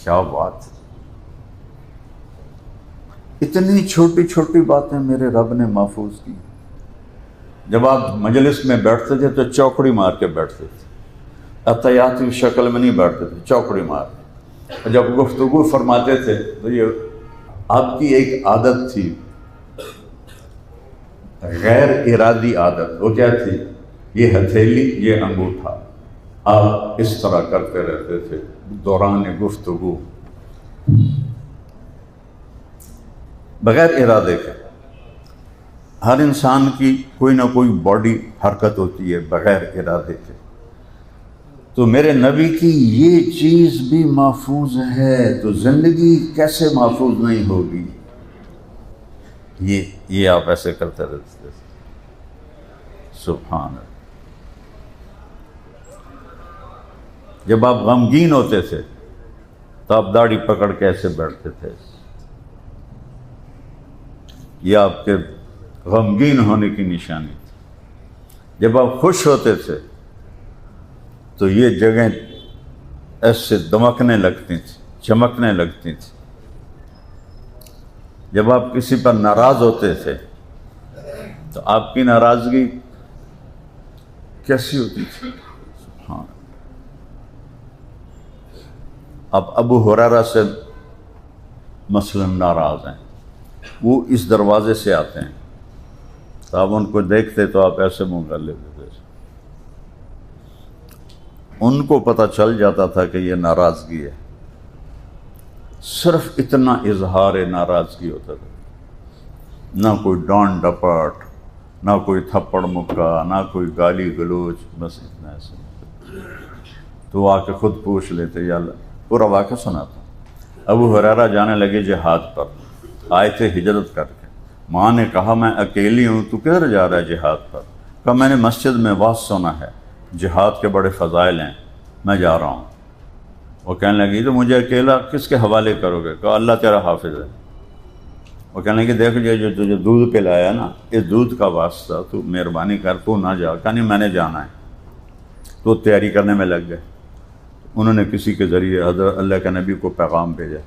[SPEAKER 1] کیا بات! اتنی چھوٹی چھوٹی باتیں میرے رب نے محفوظ کی. جب آپ مجلس میں بیٹھتے تھے تو چوکڑی مار کے بیٹھتے تھے. اتحیاتی شکل میں نہیں بیٹھتے تھے، چوکڑی مار. اور جب گفتگو فرماتے تھے تو یہ آپ کی ایک عادت تھی، غیر ارادی عادت. وہ کیا تھی؟ یہ ہتھیلی، یہ انگوٹھا، آپ اس طرح کرتے رہتے تھے دوران گفتگو بغیر ارادے کے. ہر انسان کی کوئی نہ کوئی باڈی حرکت ہوتی ہے بغیر ارادے کے. تو میرے نبی کی یہ چیز بھی محفوظ ہے تو زندگی کیسے محفوظ نہیں ہوگی؟ یہ آپ ایسے کرتے رہتے تھے. سبحان اللہ. جب آپ غمگین ہوتے تھے تو آپ داڑھی پکڑ کے ایسے بیٹھتے تھے. یہ آپ کے غمگین ہونے کی نشانی تھی. جب آپ خوش ہوتے تھے تو یہ جگہیں ایسے دمکنے لگتی تھیں، چمکنے لگتی تھیں. جب آپ کسی پر ناراض ہوتے تھے تو آپ کی ناراضگی کیسی ہوتی تھی؟ ہاں. آپ ابو ہریرہ سے مثلا ناراض ہیں، وہ اس دروازے سے آتے ہیں تو آپ ان کو دیکھتے تو آپ ایسے منہ کر لیتے تھے. ان کو پتہ چل جاتا تھا کہ یہ ناراضگی ہے. صرف اتنا اظہار ناراضگی ہوتا تھا، نہ کوئی ڈانٹ ڈپٹ، نہ کوئی تھپڑ مکہ، نہ کوئی گالی گلوچ، بس اتنا ایسے. تو آ کے خود پوچھ لیتے. یا اللہ، پورا واقعہ سناتا. ابو ہریرہ جانے لگے جہاد پر، آئے تھے ہجرت کر کے. ماں نے کہا میں اکیلی ہوں، تو کدھر جا رہا ہے جہاد پر؟ کہا میں نے مسجد میں واعظ سنا ہے، جہاد کے بڑے فضائل ہیں، میں جا رہا ہوں. وہ کہنے لگی تو مجھے اکیلا کس کے حوالے کرو گے؟ کہا اللہ تیرا حافظ ہے. وہ کہنے لگی دیکھ جو تجھے دودھ پلایا نا، اس دودھ کا واسطہ تو مہربانی کر، تو نہ جا. کہا نہیں میں نے جانا ہے. تو تیاری کرنے میں لگ گئے. انہوں نے کسی کے ذریعے حضرت اللہ کے نبی کو پیغام بھیجا.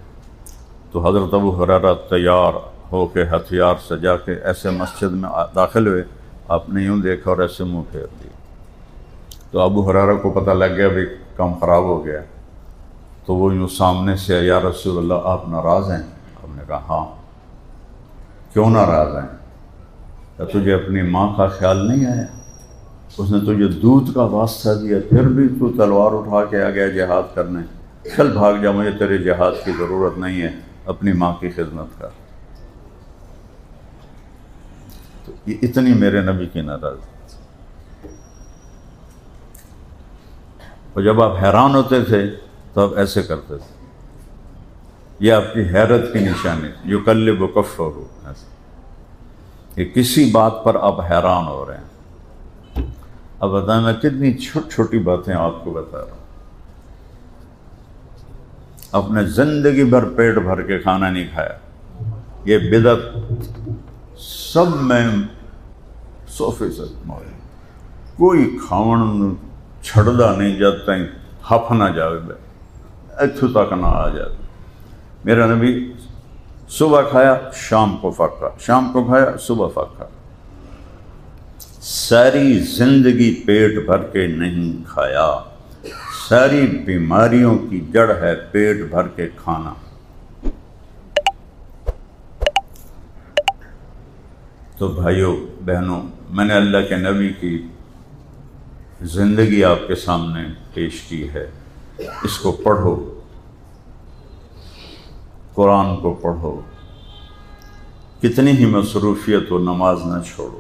[SPEAKER 1] تو حضرت ابو ہریرہ تیار ہو کے ہتھیار سجا کے ایسے مسجد میں داخل ہوئے. آپ نے یوں دیکھا اور ایسے منہ پھیر دیا. تو ابو ہریرہ کو پتہ لگ گیا بھی کام خراب ہو گیا. تو وہ یوں سامنے سے یا رسول اللہ آپ ناراض ہیں؟ آپ نے کہا ہاں. کیوں ناراض ہیں؟ کہ تجھے اپنی ماں کا خیال نہیں آیا؟ اس نے تجھے دودھ کا واسطہ دیا، پھر بھی تو تلوار اٹھا کے آ گیا جہاد کرنے. چل بھاگ جا، مجھے تیرے جہاد کی ضرورت نہیں ہے، اپنی ماں کی خدمت کر. تو یہ اتنی میرے نبی کی ناراضگی. اور جب آپ حیران ہوتے تھے تو آپ ایسے کرتے تھے. یہ آپ کی حیرت کی نشانی. یقلب کفہ، ایسے کہ کسی بات پر آپ حیران ہو رہے ہیں. اب بتائیں میں کتنی چھوٹی چھوٹی باتیں آپ کو بتا رہا ہوں. اپنے زندگی بھر پیٹ بھر کے کھانا نہیں کھایا، یہ بدعت سب میں 100% موجود. کوئی کھاون چھڑدا نہیں جب تک ہف نہ جاوے، اتھو تک نہ آ جائے. میرا نبی صبح کھایا شام کو فقہ، شام کو کھایا صبح فقہ. ساری زندگی پیٹ بھر کے نہیں کھایا. ساری بیماریوں کی جڑ ہے پیٹ بھر کے کھانا. تو بھائیوں بہنوں، میں نے اللہ کے نبی کی زندگی آپ کے سامنے پیش کی ہے. اس کو پڑھو، قرآن کو پڑھو. کتنی ہی مصروفیت ہو، نماز نہ چھوڑو.